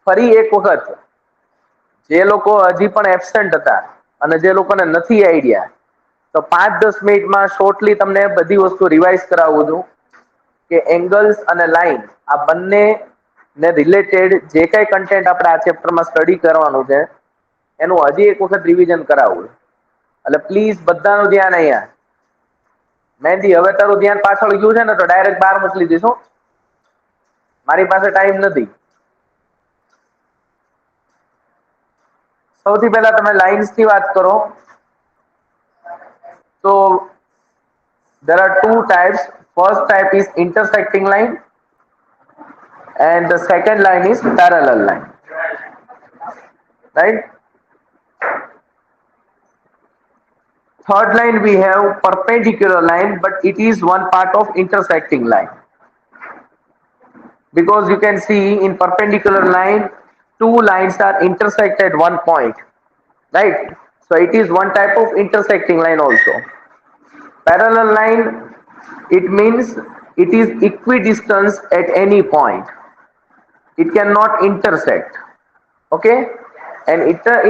ફરી એક વખત જે લોકો હજી પણ એબસેન્ટ હતા અને જે લોકોને નથી આઈડિયા, તો 5-10 મિનિટમાં શોર્ટલી તમને બધી વસ્તુ રિવાઇઝ કરાવું છું કે એંગલ્સ અને લાઈન આ બંને ને રિલેટેડ જે કઈ કન્ટેન્ટ આપણે આ ચેપ્ટરમાં સ્ટડી કરવાનું છે એનું હજી એક વખત રિવિઝન કરાવું. એટલે પ્લીઝ બધાનું ધ્યાન અહીંયા. મહેંદી, હવે તારું ધ્યાન પાછળ ગયું છે ને તો ડાયરેક્ટ બહાર મોકલી દઈશું. મારી પાસે ટાઈમ નથી. સૌથી પહેલા તમે લાઇન્સ ની વાત કરો તો there are two types. First type is intersecting line and the second line is parallel line. Right? Third line we have perpendicular line, but it is one part of intersecting line. Because you can see in perpendicular line, two lines are intersect at one point. Right? So it is one type of intersecting line also. Parallel line, it means it is equidistant at any point. It cannot intersect. Okay? And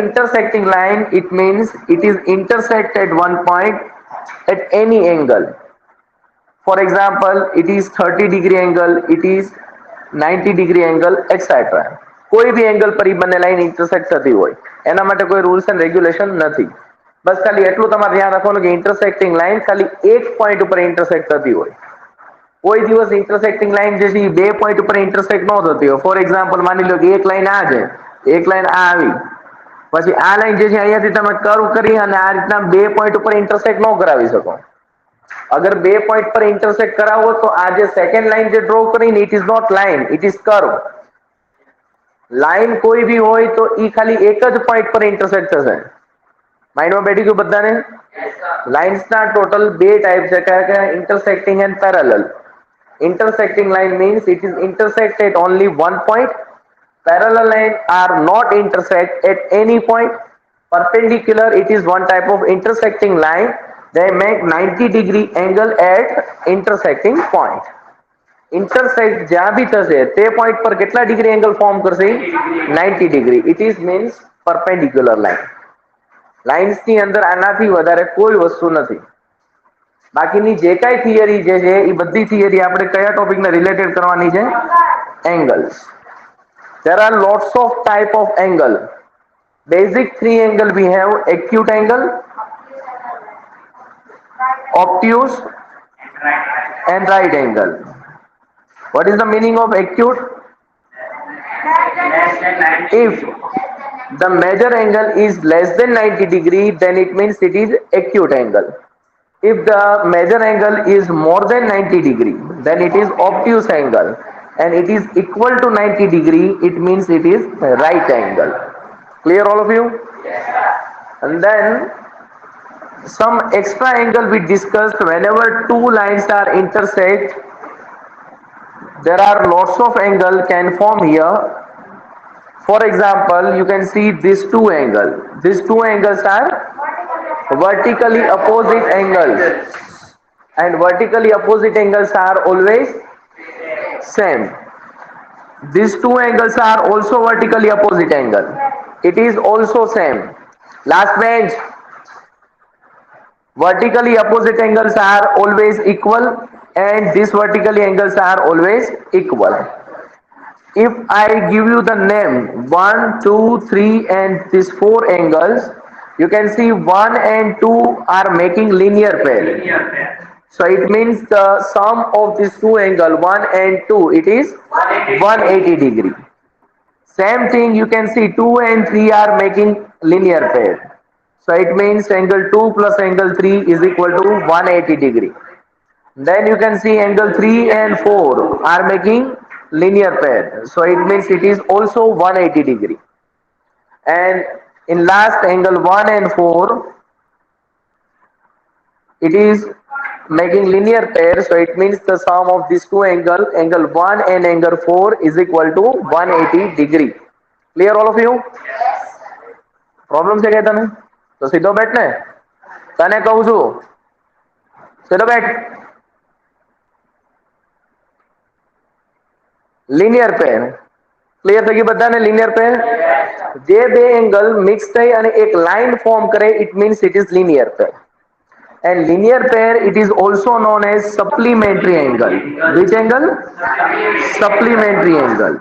intersecting line, it means it is intersect at one point at any angle. For example, it is 30-degree angle, it is 90-degree angle, etc. કોઈ બી angle પર ઈ બંને line intersect થતી હોય, એના માટે કોઈ rules and regulation નથી. બસ ખાલી એટલું તમારે ધ્યાન રાખવાનું કે ઇન્ટરસેક્ટિંગ લાઈન ખાલી એક પોઈન્ટ ઉપર ઇન્ટરસેક્ટ થતી હોય. કોઈ દિવસ ઇન્ટરસેક્ટિંગ લાઈન જે છે એ બે પોઈન્ટ ઉપર ઇન્ટરસેક્ટ ન થતી હોય. ફોર એક્ઝામ્પલ માની લો કે એક લાઈન આ છે, એક લાઈન આ આવી, પછી આ લાઈન જે છે અહીંયાથી તમે કર્વ કરી અને આ રીતના બે પોઈન્ટ ઉપર ઇન્ટરસેક્ટ ન કરાવી શકો. અગર બે પોઈન્ટ પર ઇન્ટરસેક્ટ કરાવો તો આ જે સેકન્ડ લાઈન જે ડ્રો કરીને it is not line, it is curve. Line કોઈ બી હોય તો ઈ ખાલી એક જ પોઈન્ટ પર ઇન્ટરસેક્ટ થશે. માઇન્ડમાં બેઠી ગયું બધાને? લાઇન્સના ટોટલ બે ટાઈપ છે, કયા કયા? Intersecting and parallel. Intersecting line means it is intersect at only one point. Parallel line are not intersect at any point. Perpendicular, it is one type of intersecting line. They make 90-degree angle at intersecting point. Intersect જ્યાં બી થશે તે point પર કેટલા degree angle form કરશે? 90 degree. It is means perpendicular line. Lines ની અંદર આનાથી વધારે કોઈ વસ્તુ નથી. બાકીની જે કાંઈ થિયરી જે છે એ બધી થિયરી આપણે કયા ટોપિકને રિલેટેડ કરવાની છે? Angles. There are lots of type of angle. Basic three angle we have: acute angle, obtuse and right angle. What is the meaning of acute? If the major angle is less than 90 degree, then it means it is acute angle. If the major angle is more than 90 degree, then it is obtuse angle. And it is equal to 90 degree, it means it is right angle. Clear all of you? And then some extra angle we discussed. Whenever two lines are intersect, there are lots of angle can form here. For example, you can see these two angles. These two angles are vertically opposite angles, and vertically opposite angles are always same. These two angles are also vertically opposite angle. It is also same. Last bench. Vertically opposite angles are always equal, and these vertically angles are always equal. If I give you the name 1, 2, 3 and these four angles, you can see 1 and 2 are making linear pair. So it means the sum of these two angles 1 and 2, it is 180 degree. Same thing, you can see 2 and 3 are making linear pair. So it means angle 2 plus angle 3 is equal to 180 degree. Then you can see angle 3 and 4 are making linear pair. So it means it is also 180 degree. And in last, angle 1 and 4, it is making linear pair. So it means the sum of these two angles, angle 1 and angle 4 is equal to 180 degree. Clear all of you? Problem છે કે તમે? તો સીધો બેઠ ને, તને કહું છું સીધો બેઠ. Linear pair. ક્લિયર થઈ ગયું બધાને લિનિયર પેર જે બે એંગલ મિક્સ થઈ અને એક લાઈન ફોર્મ કરે it means it is linear pair and linear pair it is also known as supplementary angle. Which angle? Supplementary angle.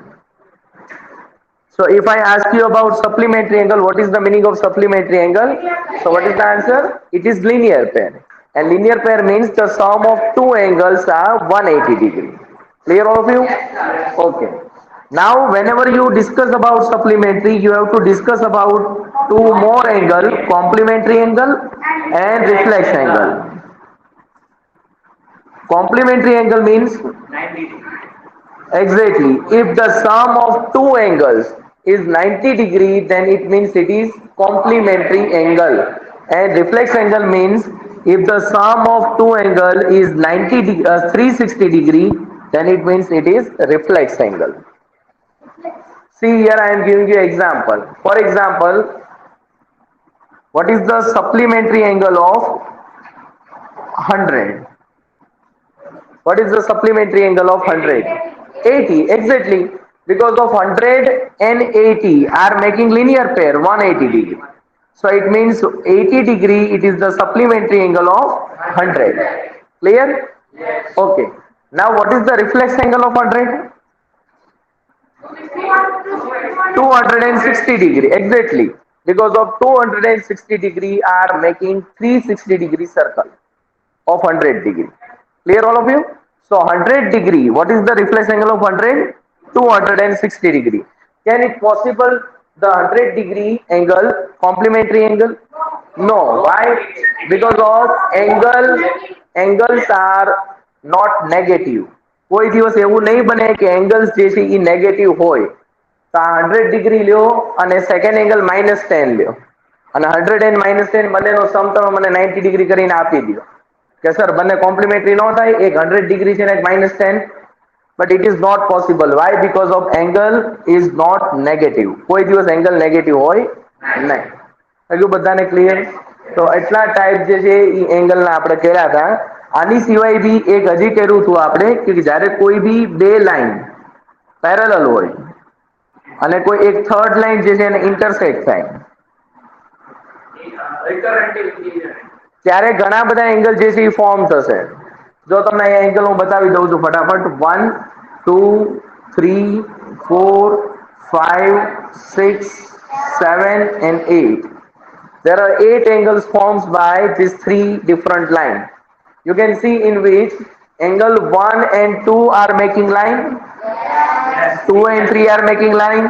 So if I ask you about supplementary angle, what is the meaning of supplementary angle? So what is the answer? It is linear pair. And linear pair means the sum of two angles are 180 degree. Clear all of you? Okay. Now whenever you discuss about supplementary, you have to discuss about two more angle, complementary angle and reflex angle. Complementary angle means exactly. If the sum of two angles is 90 degree, then it means it is complementary angle. And reflex angle means if the sum of two angle is 360 degree, then it means it is reflex angle. See here I am giving you example. For example, what is the supplementary angle of 100? What is the supplementary angle of 100? 80, exactly. Because of 100 and 80 are making linear pair 180 degree. So it means 80 degree it is the supplementary angle of 100. Clear? Okay. Now what is the reflex angle of 100? 260 degree, exactly. Because of 260 degree are making 360 degree circle of 100 degree. Clear all of you? So 100 degree, what is the reflex angle of 100? 260 degree. Can it possible the 100 degree angle complementary angle? No. Why? Because of angles are not negative. કોઈ દિવસ એવું નહીં બને કે angles જે છે એ negative હોય તો આ 100 ડિગ્રી લ્યો અને સેકન્ડ એંગલ -10 લ્યો અને 100 and -10 બંનેનો સમ તમે મને 90 ડિગ્રી કરીને આપી દો કે સર બંને કોમ્પ્લિમેન્ટરી ન થાય એક 100 ડિગ્રી છે ને એક -10 but it is not possible. Why? Because of angle is not negative. કોઈ દિવસ એંગલ નેગેટિવ હોય નહીં. હજુ બધાને ક્લિયર? તો એટલા ટાઈપ જે છે એ એંગલના આપણે કર્યા હતા. આની સિવાય બી એક હજી કર્યું હતું આપણે કે જ્યારે કોઈ બી બે લાઈન પેરેલલ હોય અને કોઈ એક થર્ડ લાઈન જે છે એને ઇન્ટરસેક્ટ થાય ત્યારે ઘણા બધા એંગલ જે છે એ ફોર્મ થશે. જો તમને અહીંયા એંગલ હું બતાવી દઉં છું ફટાફટ 1 2 3 4 5 6 7 and 8. There are 8 angles formed by these three different lines. You can see in which angle 1 and 2 are making line, 2 and 3 are making line,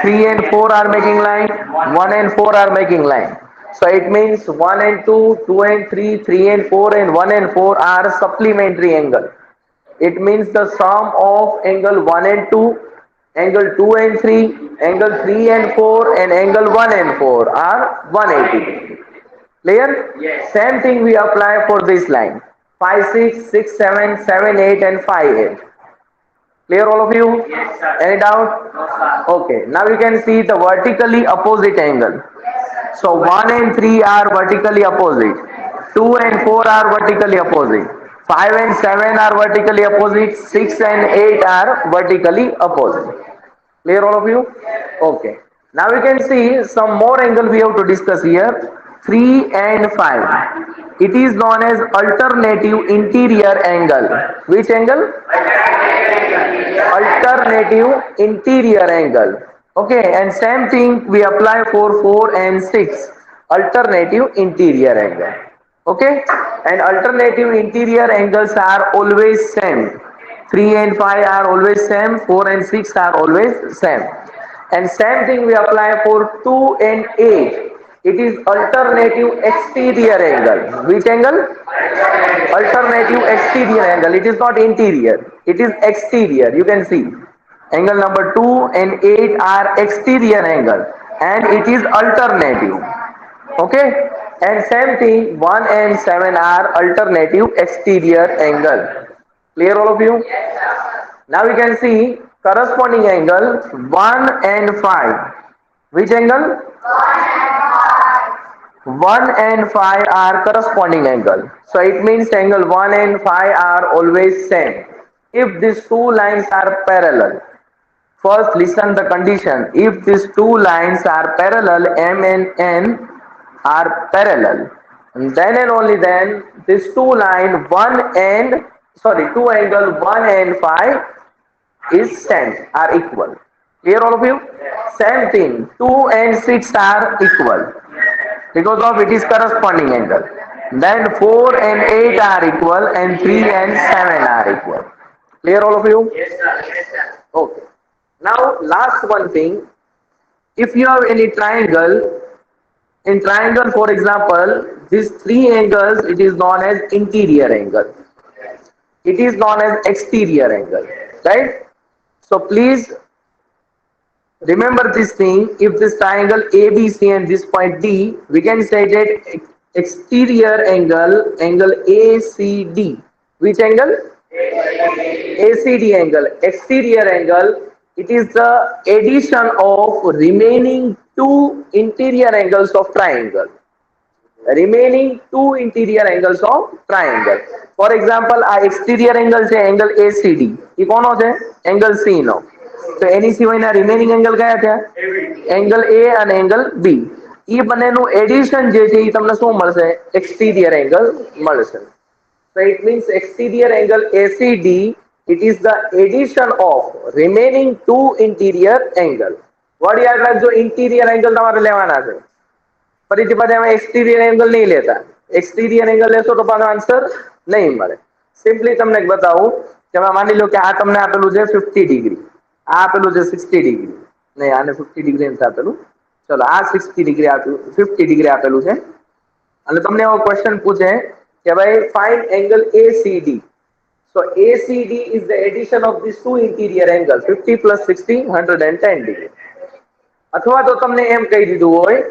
3 and 4 are making line, 1 and 4 are making line. So it means 1 and 2, 2 and 3, 3 and 4 and 1 and 4 are supplementary angle. It means the sum of angle 1 and 2, angle 2 and 3, angle 3 and 4 and angle 1 and 4 are 180. Clear? Yes. Same thing we apply for this line. 5, 6, 6, 7, 7, 8 and 5, 8. Clear all of you? Yes, sir. Any doubt? No, sir. Okay. Now you can see the vertically opposite angle. So 1 and 3 are vertically opposite. 2 and 4 are vertically opposite. 5 and 7 are vertically opposite. 6 and 8 are vertically opposite. Clear all of you? Okay. Now we can see some more angle we have to discuss here. 3 and 5. It is known as alternative interior angle. Which angle? Alternative interior angle. Okay, and same thing we apply for 4 and 6. Alternative interior angle. Okay, and alternative interior angles are always same. 3 and 5 are always same, 4 and 6 are always same. And same thing we apply for 2 and 8. It is alternative exterior angle. Which angle? Alternative exterior angle. It is not interior. It is exterior. You can see. Angle number 2 and 8 are exterior angle. And it is alternative. Okay? And same thing 1 and 7 are alternative exterior angle. Clear all of you? Now we can see corresponding angle 1 and 5. Which angle? 1 and 5 are corresponding angle. So it means angle 1 and 5 are always same. If these two lines are parallel. First, listen the condition. If these two lines are parallel, M and N are parallel, and then and only then these two line two angle 1 and 5 is same are equal. Clear all of you? Same thing. 2 and 6 are equal because of it is corresponding angle. Then 4 and 8 are equal and 3 and 7 are equal. Clear all of you? Okay. Now last one thing. If you have any triangle, in triangle for example, these three angles it is known as interior angle. It is known as exterior angle. Right? So please remember this thing. If this triangle ABC and this point D, we can say that exterior angle ACD. Which angle? ACD angle. Exterior angle. It is the addition of remaining two interior angles of triangle. Remaining two interior angles of triangle. For example, આ exterior angle છે angle ACD. એ કોનો છે? Angle C નો. તો એની સિવાયના remaining angle કયા થયા? Angle A અને angle B. એ બંનેનું એડિશન જે છે એ તમને શું મળશે? Exterior angle મળશે. So it means exterior angle ACD, it is the addition of remaining two interior angle. What યાદ રાખજો interior angle તમારે લેવાના છે. ફરીથી પાછા એમાં એક્સટીરિયર એંગલ નહીં લેતા. એક્સટીરિયર એંગલ લેશો તો પાછો આન્સર નહીં મળે. સિમ્પલી તમને બતાવું કે માની લો કે આ તમને આપેલું છે 50 ડિગ્રી, આ આપેલું છે 60 ડિગ્રી, નહીં આને 50 ડિગ્રી નથી આપેલું, ચલો આ 60 ડિગ્રી આપ્યું, 50 ડિગ્રી આપેલું છે અને તમને એવો ક્વેશ્ચન પૂછે કે ભાઈ find angle ACD. So ACD is the addition of these two interior angles 50 plus 60 110 degree. અથવા તો તમને એમ કહી દીધું હોય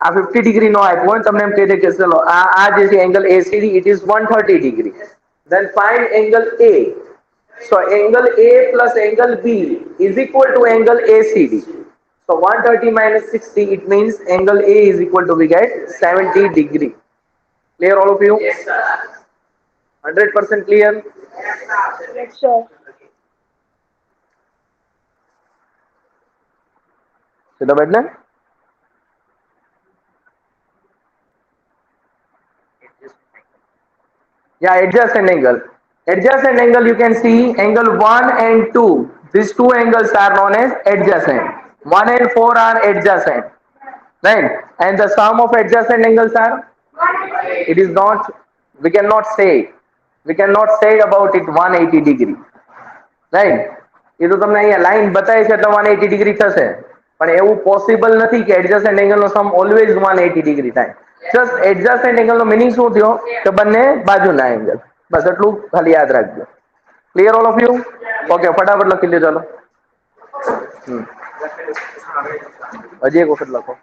આ 50 ડિગ્રી નો આપ્યો હોય તમને એમ કહી દે કે ચલો આ જે છે angle ACD it is 130 degree. Then find angle A. So angle A plus angle B is equal to angle ACD. So 130 minus 60 it means angle A is equal to we get 70 degree. Clear all of you? Yes sir. 100% clear? Yes, sir. સીધા બેઠને yeah, adjacent angle. Adjacent angle you can see angle 1 and 2. These two angles are known as adjacent. 1 and 4 are adjacent. Right? And the sum of adjacent angles are? It is not, we cannot say. We cannot say about it 180 degree. Right? એ તો તમને અહીંયા line બતાવી છે એટલે 180 degree થશે પણ એવું possible નથી કે એડજસ્ટન્ટ એંગલનો સમ ઓલવેઝ 180 ડિગ્રી થાય. જસ્ટ એડજસ્ટન્ટ એંગલનો મિનિંગ શું થયો કે બંને બાજુના એંગલ. બસ એટલું ખાલી યાદ રાખજો. Clear all of you? Okay ફટાફટ લખી લ્યો ચાલો. હજી એક વખત લખો.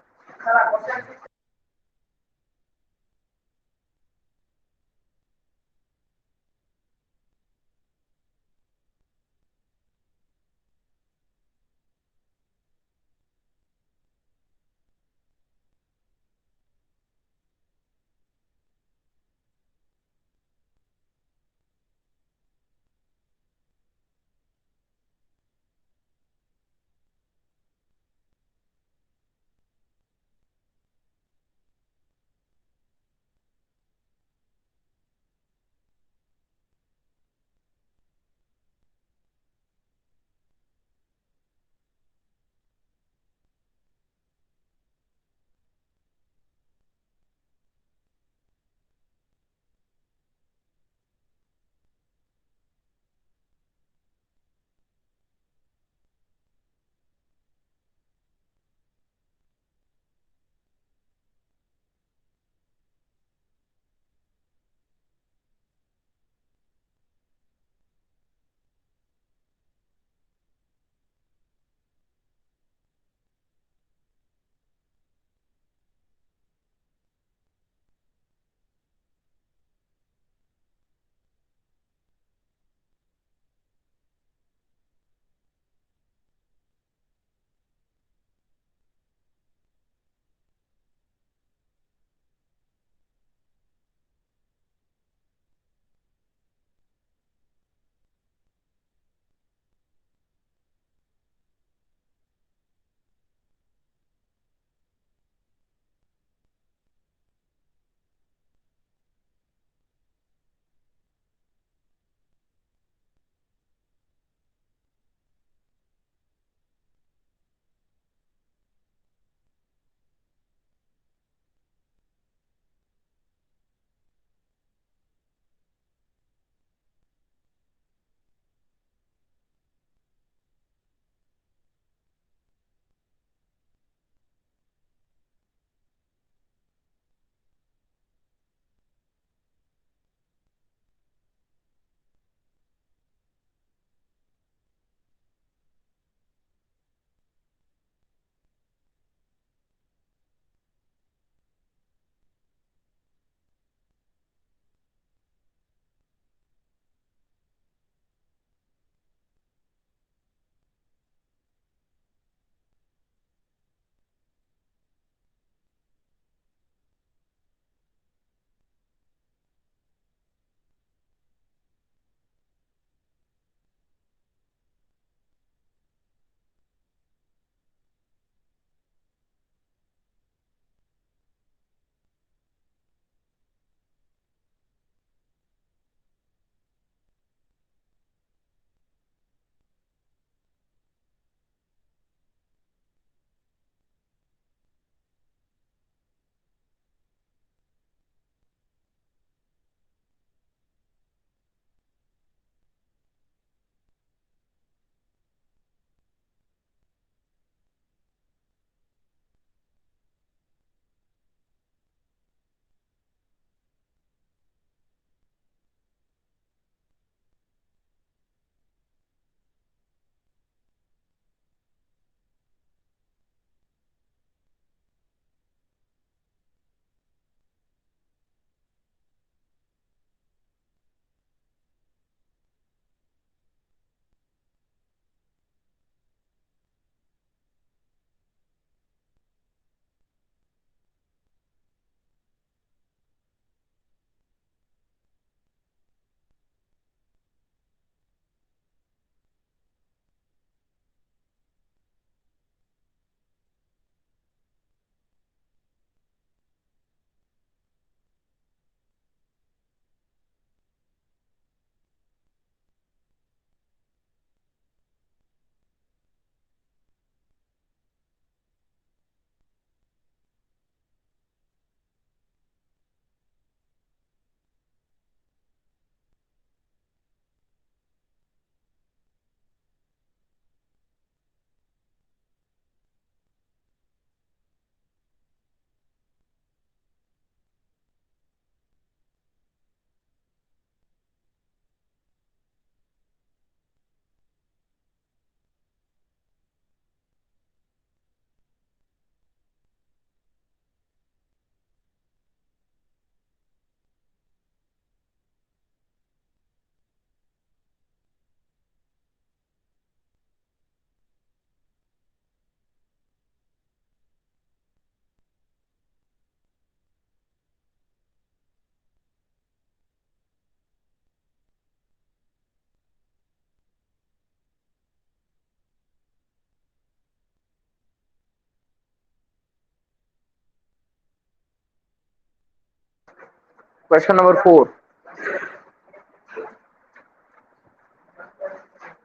Question number 4.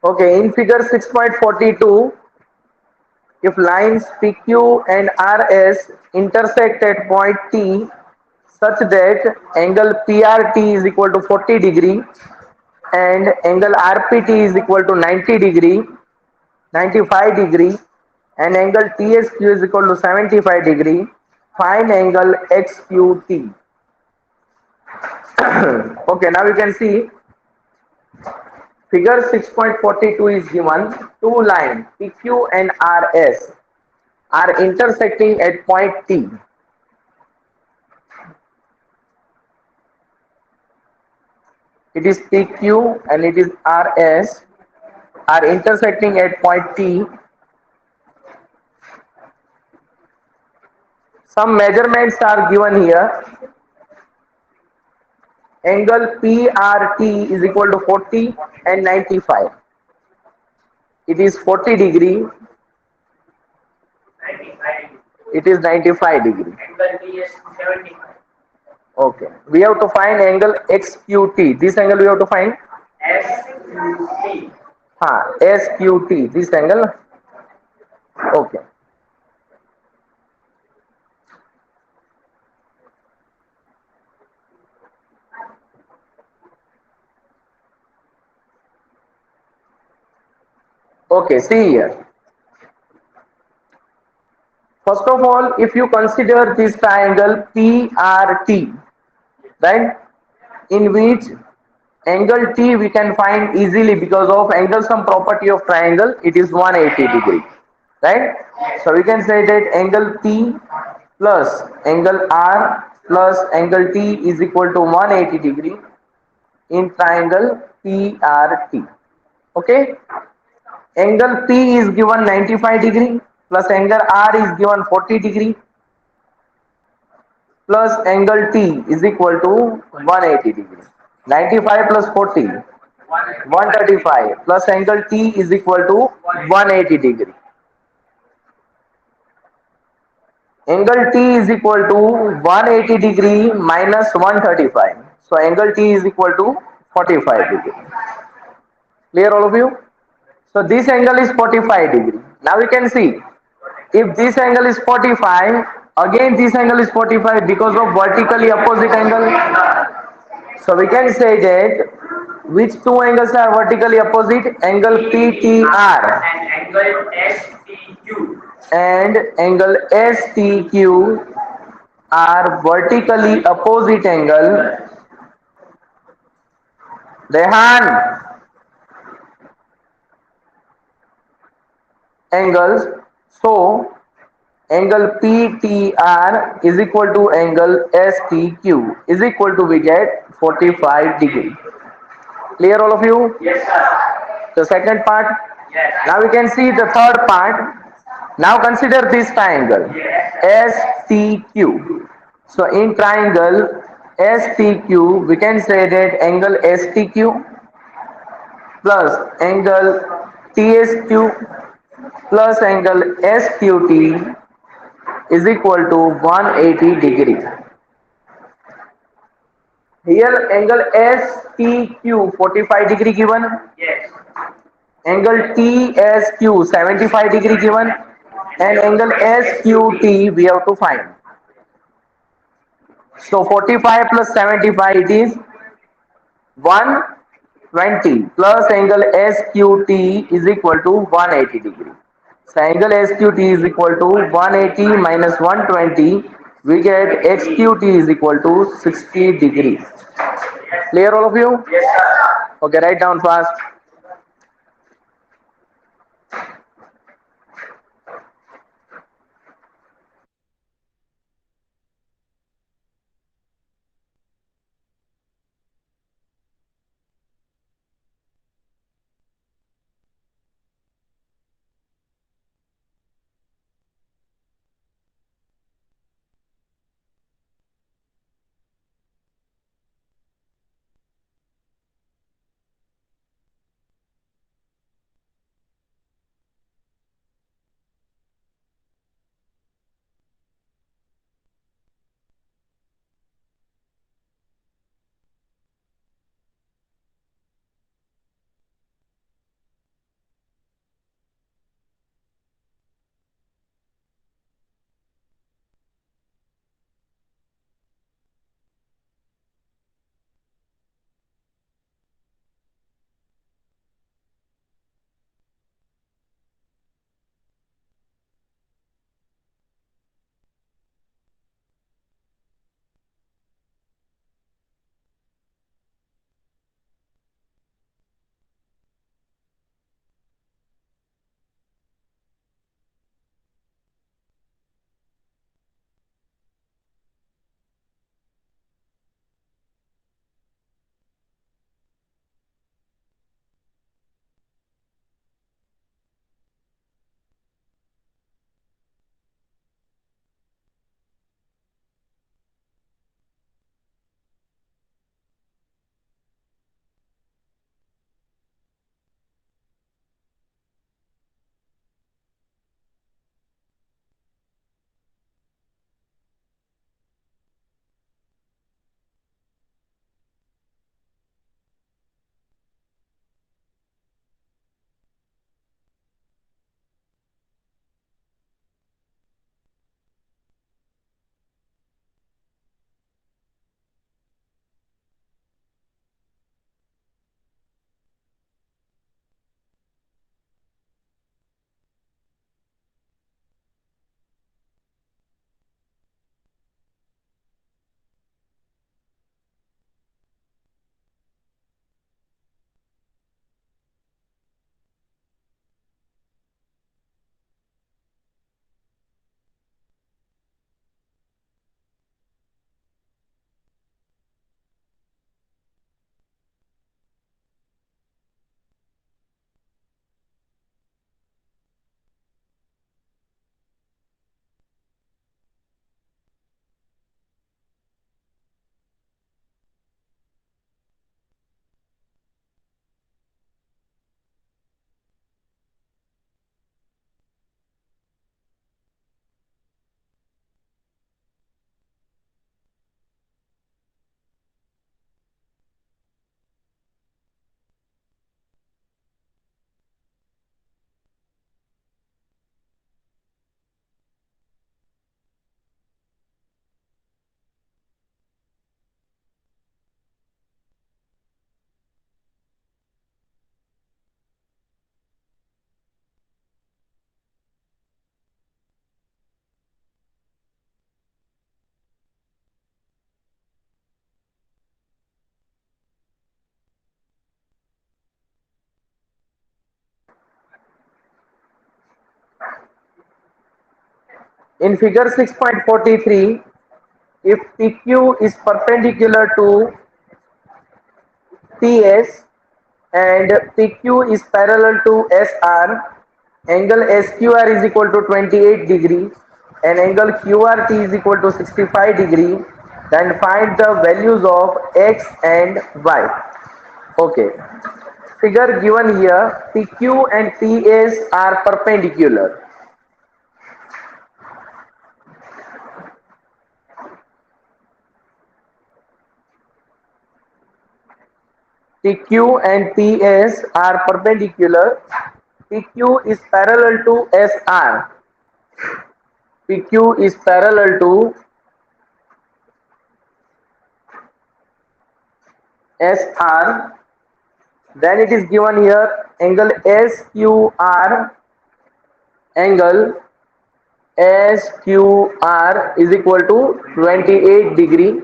Okay, in figure 6.42, if lines PQ and RS intersect at point T such that angle PRT is equal to 40 degree and angle RPT is equal to 90 degree, 95 degree, and angle TSQ is equal to 75 degree, find angle XQT. Okay, now you can see figure 6.42 is given. Two lines PQ and RS are intersecting at point T. It is PQ and it is RS are intersecting at point T. Some measurements are given here. Angle PRT is equal to 40 and 95. It is 40 degree. It is 95 degree. Okay. We have to find angle XQT. This angle we have to find SQT. This angle. Okay. Okay. See here. First of all, if you consider this triangle PRT, right, in which angle T we can find easily because of angle sum property of triangle, it is 180 degree, right? So we can say that angle P plus angle R plus angle T is equal to 180 degree in triangle PRT. Okay, angle P is given 95 degree plus angle R is given 40 degree plus angle T is equal to 180 degree. 95 plus 40, 135 plus angle T is equal to 180 degree. Angle T is equal to 180 degree minus 135. So angle T is equal to 45 degree. Clear all of you? So this angle is 45 degree. Now we can see if this angle is 45, again this angle is 45 because of vertically opposite angle. So we can say that which two angles are vertically opposite? Angle PTR and angle STQ are vertically opposite angle. Rehan, angles. So angle PTR is equal to angle STQ is equal to we get 45 degree. Clear all of you? Yes, sir. The second part. Yes. Now we can see the third part. Now consider this triangle. Yes. STQ. So in triangle STQ we can say that angle STQ plus angle TSQ plus angle SQT is equal to 180 degree. Here angle STQ 45 degree given. Yes. Angle TSQ 75 degree given and angle SQT we have to find. So 45 plus 75 it is 120 plus angle SQT is equal to 180 degree. So angle SQT is equal to 180 minus 120. We get XQT is equal to 60 degrees. Clear all of you? Yes, sir. Okay, write down fast. In figure 6.43, if PQ is perpendicular to PS and PQ is parallel to SR, angle SQR is equal to 28 degree and angle QRT is equal to 65 degree, then find the values of X and Y. Okay. Figure given here, PQ and PS are perpendicular. PQ and PS are perpendicular. PQ is parallel to SR. PQ is parallel to SR. Then it is given here angle SQR, angle SQR is equal to 28 degree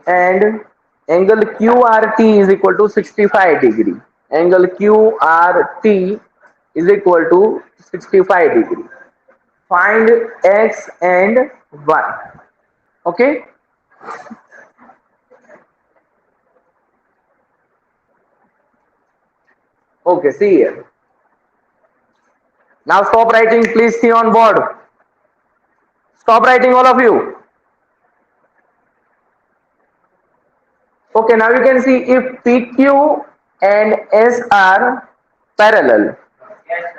and angle QRT is equal to 65 degree. Angle QRT is equal to 65 degree. Find X and Y. Okay. Okay, see here. Now stop writing, please see on board. Stop writing, all of you. Okay, now you can see if PQ and S are parallel,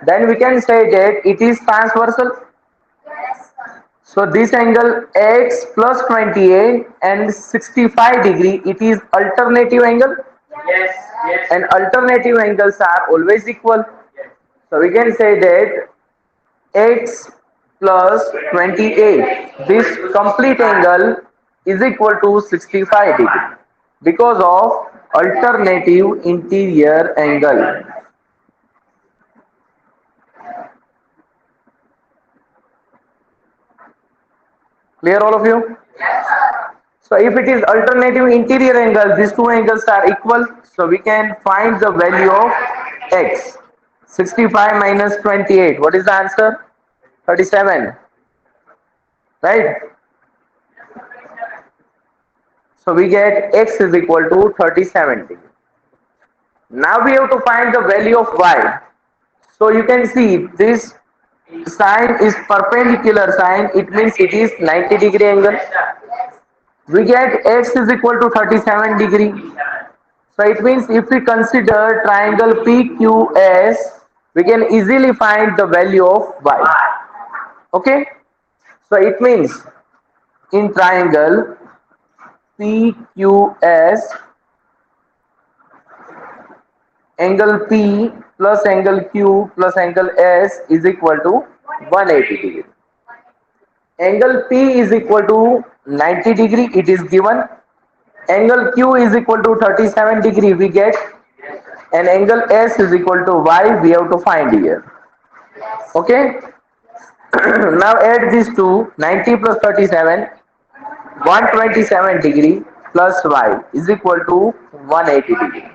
then we can say that it is transversal. So this angle X plus 28 and 65 degree, it is alternative angle. Yes. Yes. And alternative angles are always equal. So we can say that X plus 28, this complete angle is equal to 65 degree because of alternative interior angle. Clear, all of you? So if it is alternative interior angle, these two angles are equal. So we can find the value of X. 65 minus 28. What is the answer? 37. Right? So we get X is equal to 37 degree. Now we have to find the value of Y. So you can see this sine is perpendicular sine. It means it is 90 degree angle. We get X is equal to 37 degree. So it means if we consider triangle PQS, we can easily find the value of Y. Okay. So it means in triangle PQS, angle P plus angle Q plus angle S is equal to 180 degree. Angle P is equal to 90 degree, it is given. Angle Q is equal to 37 degree, we get. And angle S is equal to Y, we have to find here. Okay. Now add these two, 90 plus 37, 127 degree plus Y is equal to 180 degree.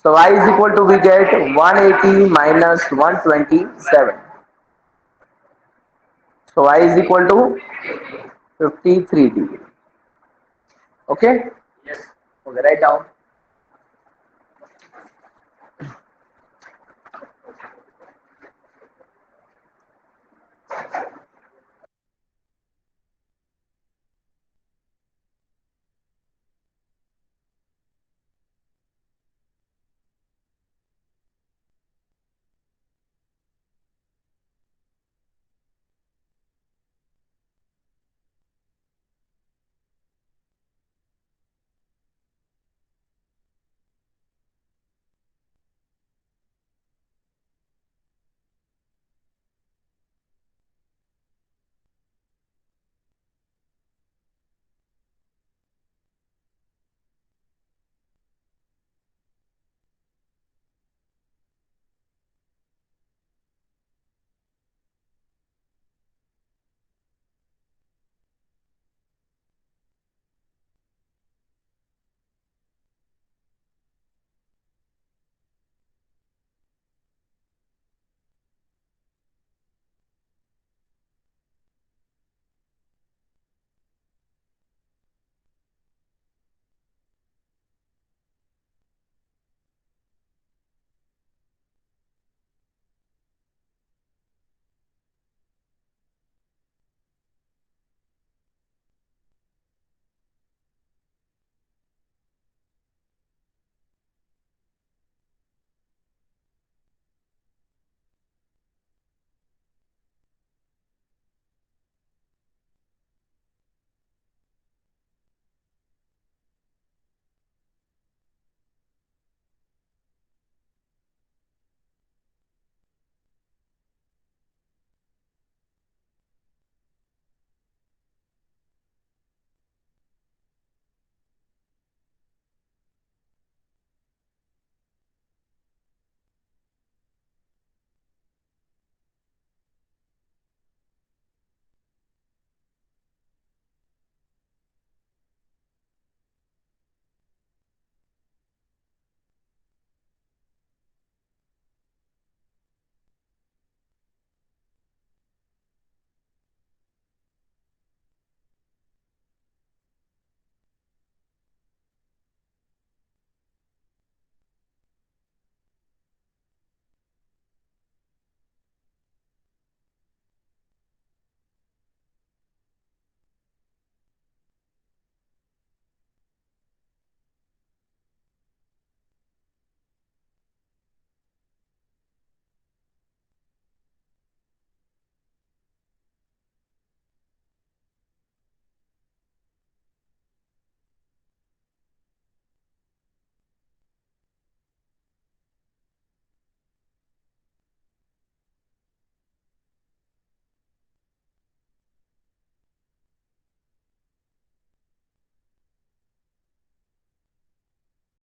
So Y is equal to, we get 180 minus 127. So Y is equal to 53 degree. Okay? Yes. Okay, write down.